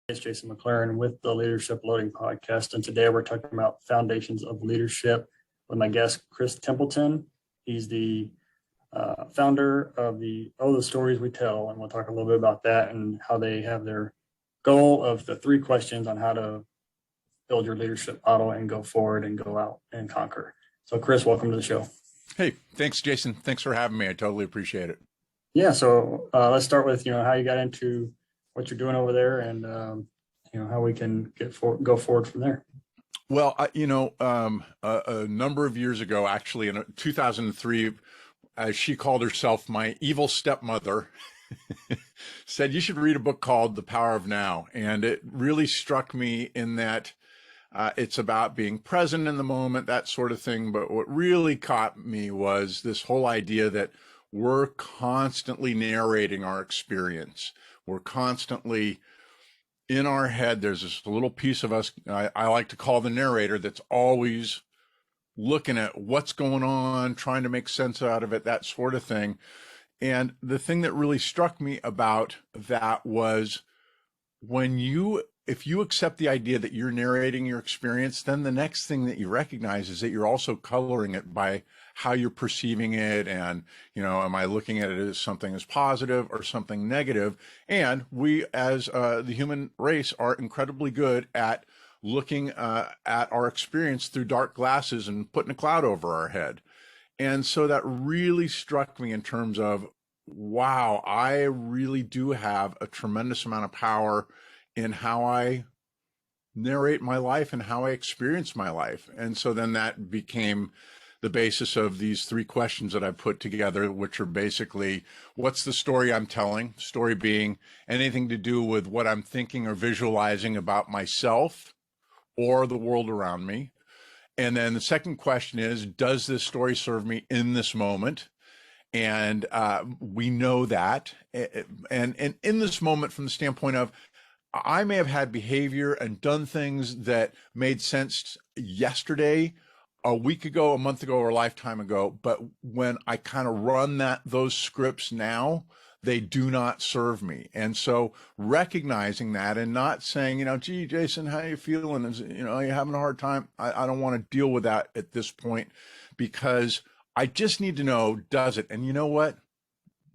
It's Jason McLaren with the Leadership Loading Podcast, and today we're talking about foundations of leadership with my guest, Chris Templeton. He's the founder of the Stories We Tell, and we'll talk a little bit about that and how they have their goal of the 3 questions on how to build your leadership model and go forward and go out and conquer. So, Chris, welcome to the show. Hey, thanks, Jason. Thanks for having me. I totally appreciate it. Yeah, so let's start with how you got into what you're doing over there, and how we can go forward from there. Well, a number of years ago, actually in 2003, as she called herself, my evil stepmother said, you should read a book called The Power of Now. And it really struck me in that it's about being present in the moment, that sort of thing. But what really caught me was this whole idea that we're constantly narrating our experience. We're constantly in our head. There's this little piece of us, I like to call the narrator, that's always looking at what's going on, trying to make sense out of it, that sort of thing. And the thing that really struck me about that was if you accept the idea that you're narrating your experience, then the next thing that you recognize is that you're also coloring it by how you're perceiving it. And, am I looking at it as something as positive or something negative? And we, as the human race, are incredibly good at looking at our experience through dark glasses and putting a cloud over our head. And so that really struck me in terms of, wow, I really do have a tremendous amount of power in how I narrate my life and how I experience my life. And so then that became the basis of these 3 questions that I put together, which are basically, what's the story I'm telling? Story being anything to do with what I'm thinking or visualizing about myself or the world around me. And then the second question is, does this story serve me in this moment? And we know that. And in this moment, from the standpoint of, I may have had behavior and done things that made sense yesterday, a week ago, a month ago, or a lifetime ago. But when I kind of run those scripts now, they do not serve me. And so recognizing that and not saying, gee, Jason, how you feeling? Are you having a hard time? I don't want to deal with that at this point, because I just need to know, does it? And you know what?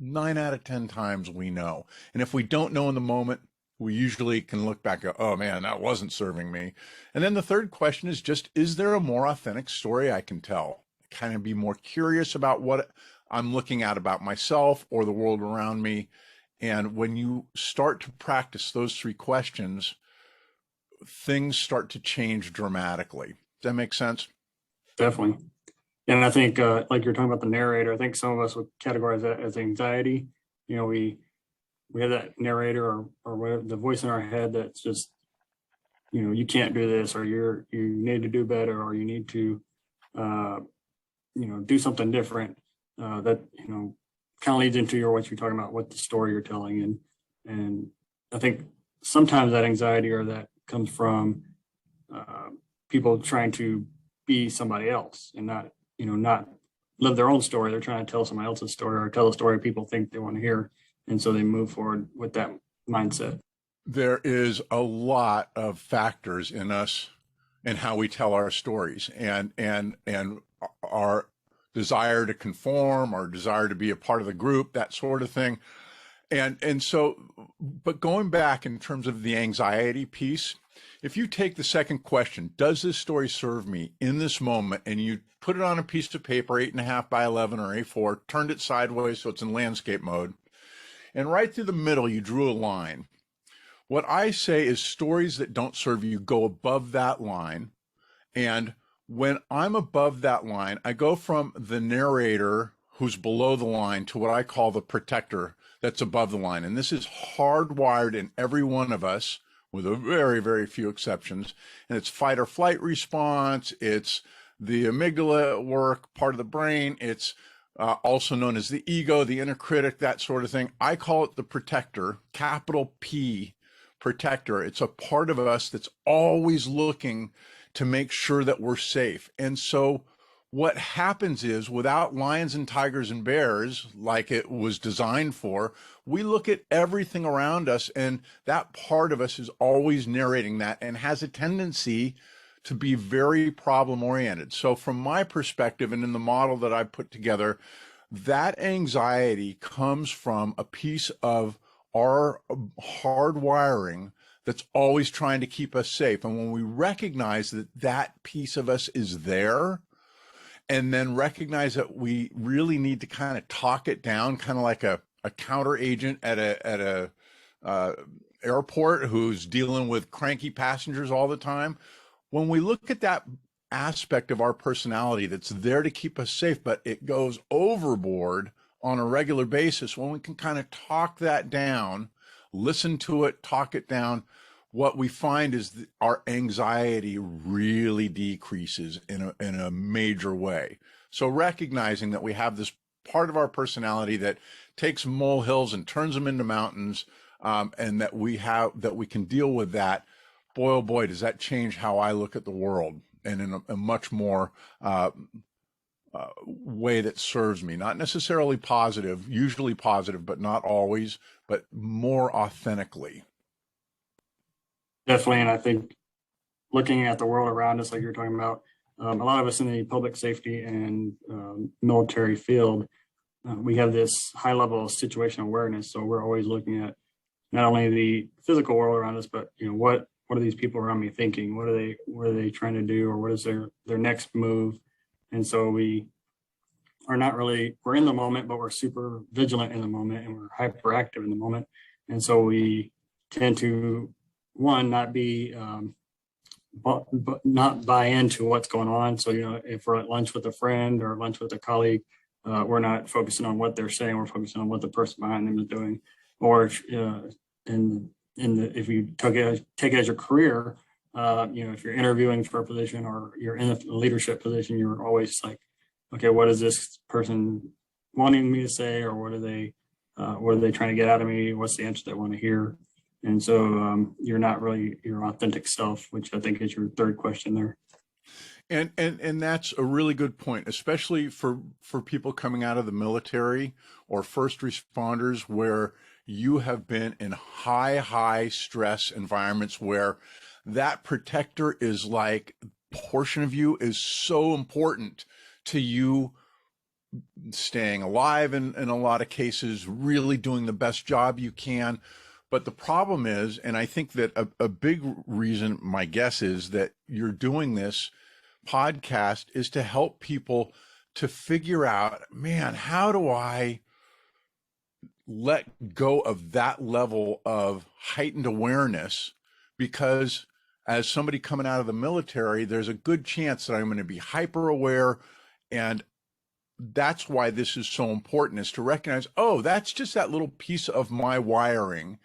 9 out of 10 times we know. And if we don't know in the moment, we usually can look back and go, oh man, that wasn't serving me. And then the third question is just, is there a more authentic story I can tell? Kind of be more curious about what I'm looking at about myself or the world around me. And when you start to practice those 3 questions, things start to change dramatically. Does that make sense? Definitely. And I think, like you're talking about the narrator, I think some of us would categorize that as anxiety. We have that narrator or whatever, the voice in our head that's just, you can't do this, or you need to do better, or you need to, do something different. That kind of leads into what you're talking about, what the story you're telling, and I think sometimes that anxiety or that comes from people trying to be somebody else and not live their own story. They're trying to tell somebody else's story or tell a story people think they want to hear. And so they move forward with that mindset. There is a lot of factors in us and how we tell our stories, and our desire to conform, our desire to be a part of the group, that sort of thing. And so, but going back in terms of the anxiety piece, if you take the second question, does this story serve me in this moment, and you put it on a piece of paper, 8.5 by 11 or A4, turned it sideways so it's in landscape mode, and right through the middle, you drew a line. What I say is stories that don't serve you go above that line. And when I'm above that line, I go from the narrator who's below the line to what I call the protector that's above the line. And this is hardwired in every one of us, with a very, very few exceptions. And it's fight or flight response. It's the amygdala at work, part of the brain. It's also known as the ego, the inner critic, that sort of thing. I call it the protector, capital P, protector. It's a part of us that's always looking to make sure that we're safe. And so what happens is, without lions and tigers and bears like it was designed for, we look at everything around us, and that part of us is always narrating that and has a tendency to be very problem oriented. So from my perspective, and in the model that I put together, that anxiety comes from a piece of our hardwiring that's always trying to keep us safe. And when we recognize that that piece of us is there, and then recognize that we really need to kind of talk it down, kind of like a counter agent at a airport who's dealing with cranky passengers all the time. When we look at that aspect of our personality that's there to keep us safe, but it goes overboard on a regular basis, when we can kind of talk that down, listen to it, talk it down, what we find is that our anxiety really decreases in a major way. So recognizing that we have this part of our personality that takes molehills and turns them into mountains, and that we can deal with that. Boy, oh boy, does that change how I look at the world, and in a much more way that serves me. Not necessarily positive, usually positive, but not always, but more authentically. Definitely. And I think looking at the world around us, like you're talking about, a lot of us in the public safety and military field, we have this high level of situational awareness. So we're always looking at not only the physical world around us, but what are these people around me thinking? What are they trying to do, or what is their next move? And so we are not really, we're in the moment, but we're super vigilant in the moment, and we're hyperactive in the moment. And so we tend to, one, not be but not buy into what's going on. So if we're at lunch with a friend or lunch with a colleague, we're not focusing on what they're saying. We're focusing on what the person behind them is doing. Or if you take it as your career, if you're interviewing for a position or you're in a leadership position, you're always like, okay, what is this person wanting me to say, or what are they trying to get out of me? What's the answer they want to hear? And so you're not really your authentic self, which I think is your third question there. And that's a really good point, especially for people coming out of the military or first responders, where you have been in high stress environments where that protector is like portion of you is so important to you staying alive in a lot of cases, really doing the best job you can. But the problem is, and I think that a big reason, my guess is, that you're doing this podcast is to help people to figure out, man, how do I let go of that level of heightened awareness? Because as somebody coming out of the military, there's a good chance that I'm going to be hyper aware. And that's why this is so important, is to recognize, oh, that's just that little piece of my wiring.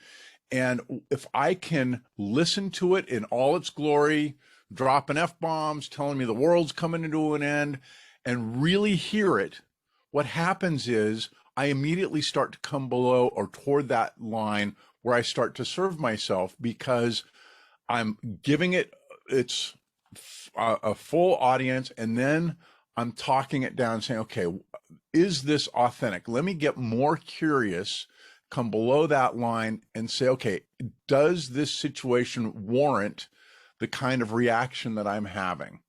And if I can listen to it in all its glory, dropping F-bombs, telling me the world's coming to an end, and really hear it, what happens is I immediately start to come below or toward that line where I start to serve myself, because I'm giving it its a full audience, and then I'm talking it down, saying, okay, is this authentic? Let me get more curious, come below that line and say, okay, does this situation warrant the kind of reaction that I'm having?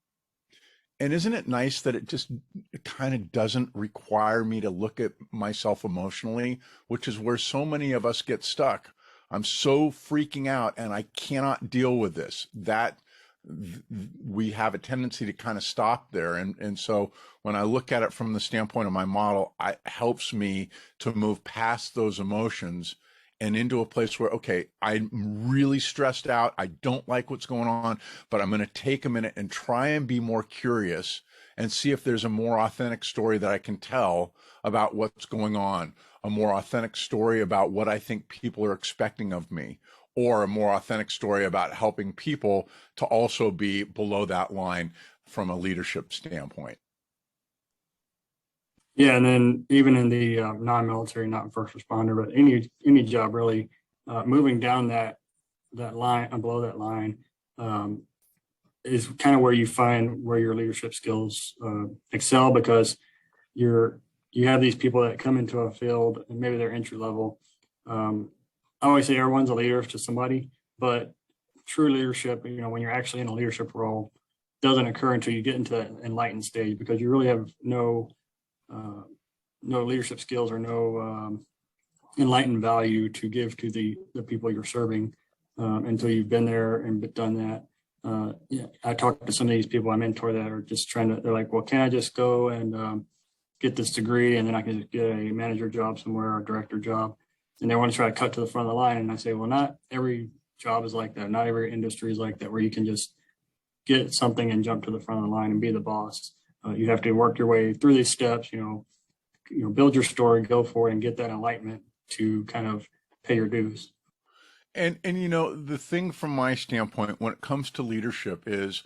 And isn't it nice that it kind of doesn't require me to look at myself emotionally, which is where so many of us get stuck. I'm so freaking out and I cannot deal with this. That we have a tendency to kind of stop there. And so when I look at it from the standpoint of my model, it helps me to move past those emotions and into a place where, okay, I'm really stressed out. I don't like what's going on, but I'm going to take a minute and try and be more curious and see if there's a more authentic story that I can tell about what's going on, a more authentic story about what I think people are expecting of me, or a more authentic story about helping people to also be below that line from a leadership standpoint. Yeah, and then even in the non-military, not first responder, but any job really, moving down that line, below that line, is kind of where you find where your leadership skills excel, because you have these people that come into a field and maybe they're entry level. I always say everyone's a leader to somebody, but true leadership, when you're actually in a leadership role, doesn't occur until you get into that enlightened stage, because you really have no leadership skills or no enlightened value to give to the people you're serving until you've been there and done that. Yeah, I talk to some of these people I mentor that are just they're like, well, can I just go and get this degree and then I can just get a manager job somewhere or a director job? And they want to try to cut to the front of the line. And I say, well, not every job is like that. Not every industry is like that, where you can just get something and jump to the front of the line and be the boss. You have to work your way through these steps, build your story, go for it, and get that enlightenment to kind of pay your dues. And the thing from my standpoint when it comes to leadership is,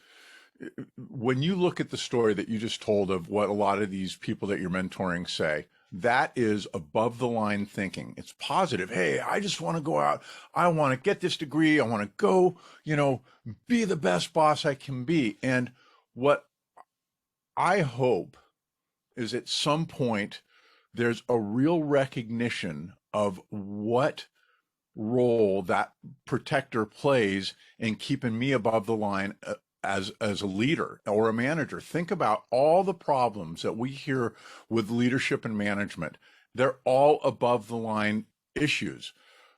when you look at the story that you just told of what a lot of these people that you're mentoring say, that is above the line thinking. It's positive. Hey, I just want to go out. I want to get this degree. I want to go, be the best boss I can be. And what I hope is at some point there's a real recognition of what role that protector plays in keeping me above the line as a leader or a manager. Think about all the problems that we hear with leadership and management. They're all above the line issues.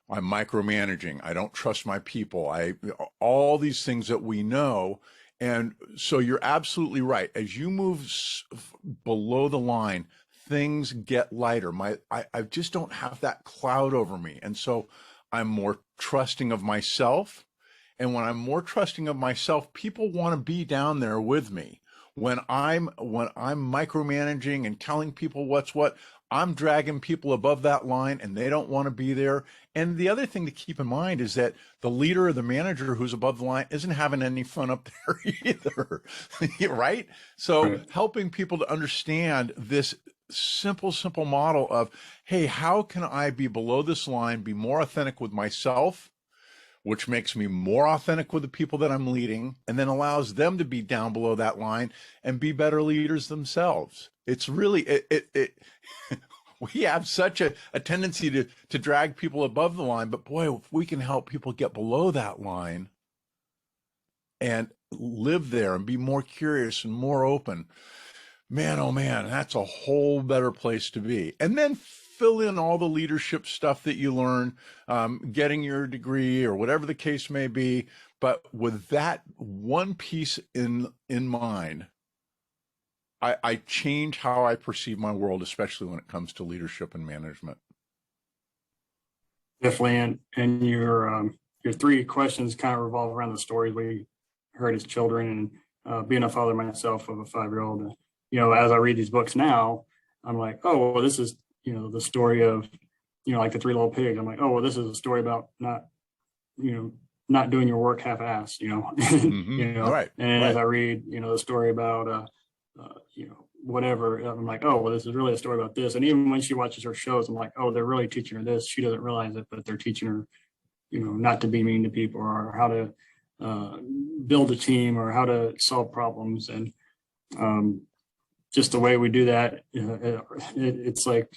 I'm micromanaging. I don't trust my people. All these things that we know. And so you're absolutely right. As you move below the line, things get lighter. I just don't have that cloud over me. And so I'm more trusting of myself. And when I'm more trusting of myself, people want to be down there with me. When I'm micromanaging and telling people what's what, I'm dragging people above that line and they don't want to be there. And the other thing to keep in mind is that the leader or the manager who's above the line isn't having any fun up there either, right? So helping people to understand this simple model of, hey, how can I be below this line, be more authentic with myself, which makes me more authentic with the people that I'm leading, and then allows them to be down below that line and be better leaders themselves. It's really, we have such a tendency to drag people above the line, but boy, if we can help people get below that line and live there and be more curious and more open, man, oh man, that's a whole better place to be. And then fill in all the leadership stuff that you learn, getting your degree or whatever the case may be. But with that one piece in mind, I change how I perceive my world, especially when it comes to leadership and management. Definitely. And your three questions kind of revolve around the stories we heard as children, and being a father myself of a 5-year-old. As I read these books now, I'm like, oh, well, this is, the story of, like the Three Little Pigs. I'm like, oh, well, this is a story about not doing your work half-assed, Mm-hmm. Right. And right. as I read, the story about, whatever, I'm like, oh, well, this is really a story about this. And even when she watches her shows, I'm like, oh, they're really teaching her this. She doesn't realize it, but they're teaching her, not to be mean to people, or how to build a team, or how to solve problems. And just the way we do that, it's like,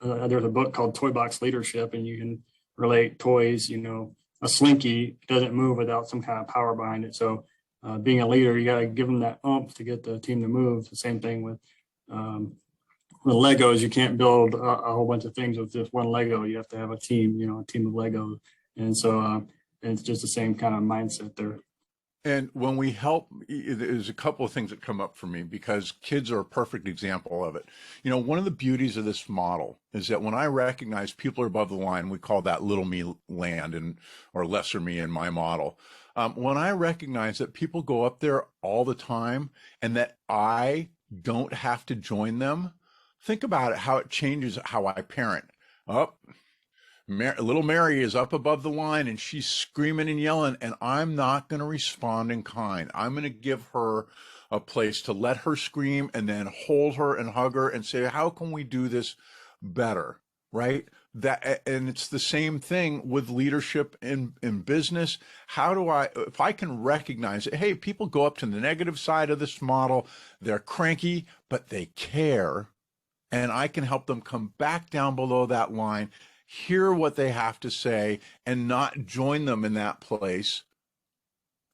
there's a book called Toy Box Leadership, and you can relate toys. A Slinky doesn't move without some kind of power behind it. So being a leader, you got to give them that oomph to get the team to move. The same thing with Legos. You can't build a whole bunch of things with just one Lego. You have to have a team, a team of Legos. And so it's just the same kind of mindset there. And when we help, there's a couple of things that come up for me, because kids are a perfect example of it. One of the beauties of this model is that when I recognize people are above the line, we call that little me land or lesser me in my model. When I recognize that people go up there all the time and that I don't have to join them, think about it, how it changes how I parent. Little Mary is up above the line and she's screaming and yelling, and I'm not going to respond in kind. I'm going to give her a place to let her scream and then hold her and hug her and say, how can we do this better? Right? And it's the same thing with leadership in business. How do if I can recognize it, hey, people go up to the negative side of this model, they're cranky, but they care, and I can help them come back down below that line, hear what they have to say, and not join them in that place.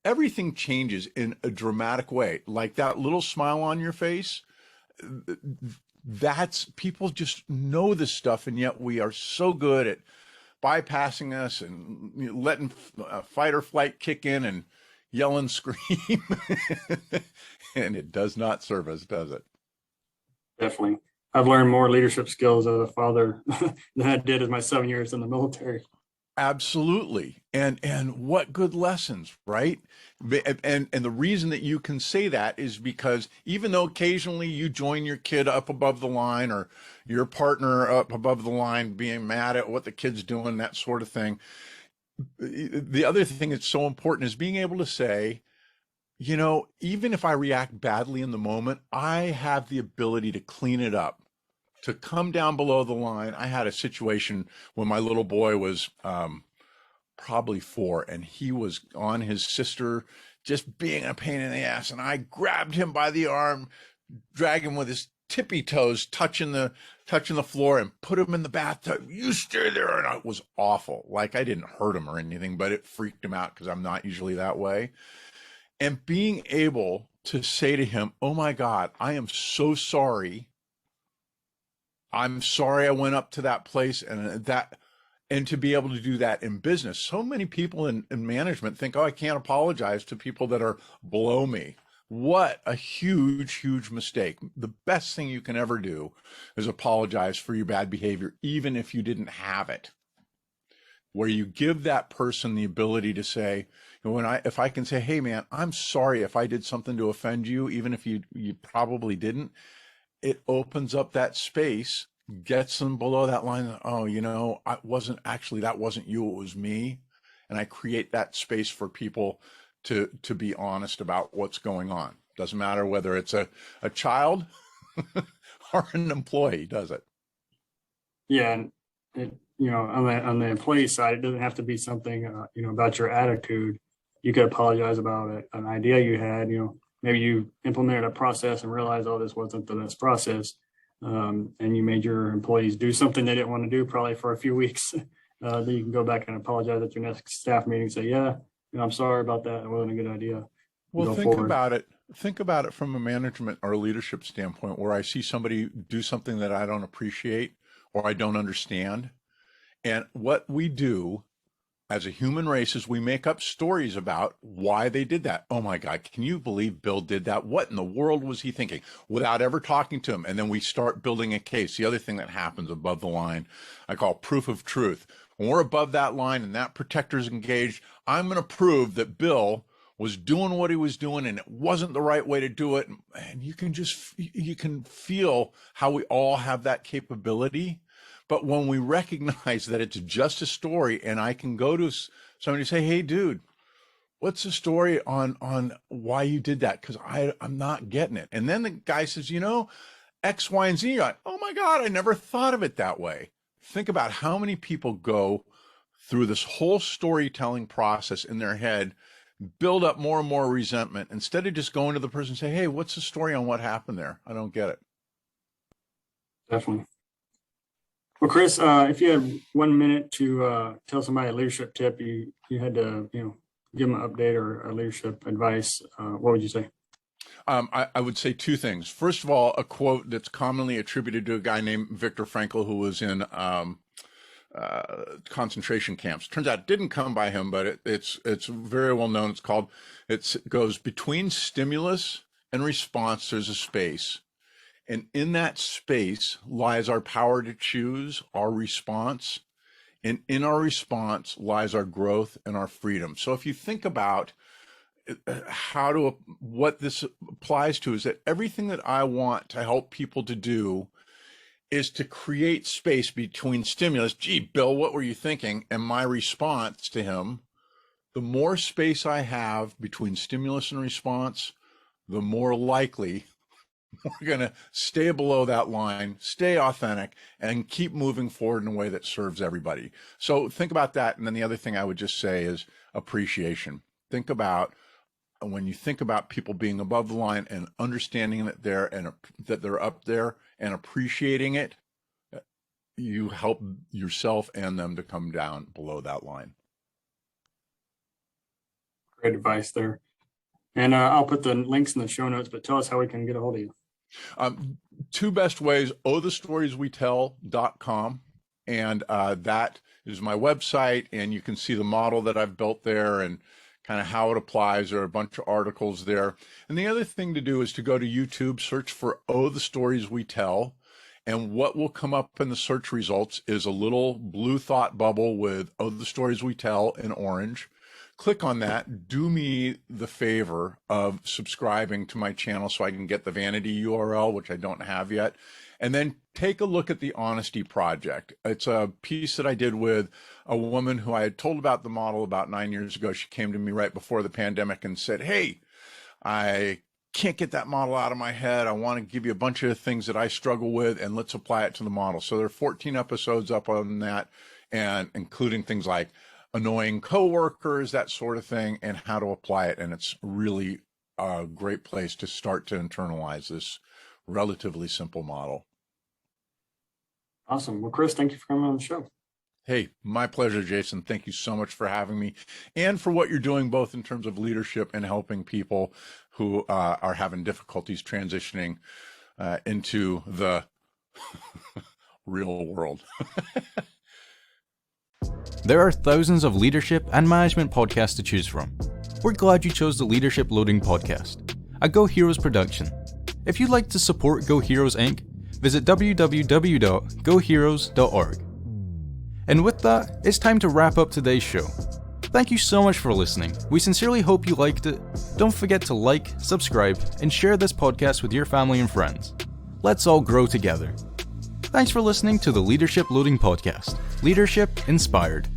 Everything changes in a dramatic way. Like that little smile on your face, that's, people just know this stuff, and yet we are so good at bypassing us and letting fight or flight kick in and yell and scream. And it does not serve us, does it? Definitely. I've learned more leadership skills as a father than I did as my 7 years in the military. Absolutely. And what good lessons, right? And the reason that you can say that is because even though occasionally you join your kid up above the line, or your partner up above the line being mad at what the kid's doing, that sort of thing, the other thing that's so important is being able to say, you know, even if I react badly in the moment, I have the ability to clean it up, to come down below the line. I had a situation when my little boy was probably 4, and he was on his sister just being a pain in the ass, and I grabbed him by the arm, dragged him with his tippy toes touching the floor, and put him in the bathtub. You stay there. And it was awful. Like, I didn't hurt him or anything, but it freaked him out because I'm not usually that way. And being able to say to him, oh my God, I am so sorry. I'm sorry I went up to that place, and to be able to do that in business. So many people in management think, oh, I can't apologize to people that are below me. What a huge, huge mistake. The best thing you can ever do is apologize for your bad behavior, even if you didn't have it. Where you give that person the ability to say, if I can say, hey man, I'm sorry if I did something to offend you, even if you probably didn't, it opens up that space, gets them below that line. Oh, that wasn't you, it was me. And I create that space for people to be honest about what's going on. Doesn't matter whether it's a child or an employee, does it? Yeah. And on the employee side, it doesn't have to be something, about your attitude. You could apologize about an idea you had, maybe you implemented a process and realized, oh, this wasn't the best process. And you made your employees do something they didn't want to do probably for a few weeks. Then you can go back and apologize at your next staff meeting, say, yeah, I'm sorry about that. It wasn't a good idea. Well, think about it. Think about it from a management or leadership standpoint, where I see somebody do something that I don't appreciate or I don't understand. And what we do as a human race is we make up stories about why they did that. Oh my God, can you believe Bill did that? What in the world was he thinking? Without ever talking to him. And then we start building a case. The other thing that happens above the line, I call proof of truth. When we're above that line and that protector's engaged, I'm going to prove that Bill was doing what he was doing and it wasn't the right way to do it. And you can feel how we all have that capability. But when we recognize that it's just a story, and I can go to somebody and say, hey, dude, what's the story on why you did that? Because I'm not getting it. And then the guy says, X, Y, and Z. You're like, oh my God, I never thought of it that way. Think about how many people go through this whole storytelling process in their head, build up more and more resentment, instead of just going to the person and say, hey, what's the story on what happened there? I don't get it. Definitely. Well, Chris, if you had 1 minute to tell somebody a leadership tip, you had to, give them an update or a leadership advice, what would you say? I would say two things. First of all, a quote that's commonly attributed to a guy named Viktor Frankl, who was in concentration camps. Turns out it didn't come by him, but it's very well known. It goes, between stimulus and response, there's a space. And in that space lies our power to choose our response. And in our response lies our growth and our freedom. So if you think about what this applies to, is that everything that I want to help people to do is to create space between stimulus, gee, Bill, what were you thinking? And my response to him. The more space I have between stimulus and response, the more likely We're going to stay below that line, stay authentic, and keep moving forward in a way that serves everybody. So think about that. And then the other thing I would just say is appreciation. Think about when you think about people being above the line and understanding that they're up there and appreciating it, you help yourself and them to come down below that line. Great advice there. And I'll put the links in the show notes, but tell us how we can get a hold of you. Two best ways, ohthestorieswetell.com. And that is my website. And you can see the model that I've built there and kind of how it applies. There are a bunch of articles there. And the other thing to do is to go to YouTube, search for Oh, the Stories We Tell. And what will come up in the search results is a little blue thought bubble with Oh, the Stories We Tell in orange. Click on that. Do me the favor of subscribing to my channel so I can get the vanity URL, which I don't have yet. And then take a look at the Honesty Project. It's a piece that I did with a woman who I had told about the model about 9 years ago. She came to me right before the pandemic and said, hey, I can't get that model out of my head. I want to give you a bunch of things that I struggle with, and let's apply it to the model. So there are 14 episodes up on that, and including things like annoying coworkers, that sort of thing, and how to apply it. And it's really a great place to start to internalize this relatively simple model. Awesome. Well, Chris, thank you for coming on the show. Hey, my pleasure, Jason. Thank you so much for having me and for what you're doing, both in terms of leadership and helping people who are having difficulties transitioning into the real world. There are thousands of leadership and management podcasts to choose from. We're glad you chose the Leadership Loading Podcast, a Go Heroes production. If you'd like to support Go Heroes Inc., visit www.goheroes.org. And with that, it's time to wrap up today's show. Thank you so much for listening. We sincerely hope you liked it. Don't forget to like, subscribe, and share this podcast with your family and friends. Let's all grow together. Thanks for listening to the Leadership Loading Podcast. Leadership Inspired.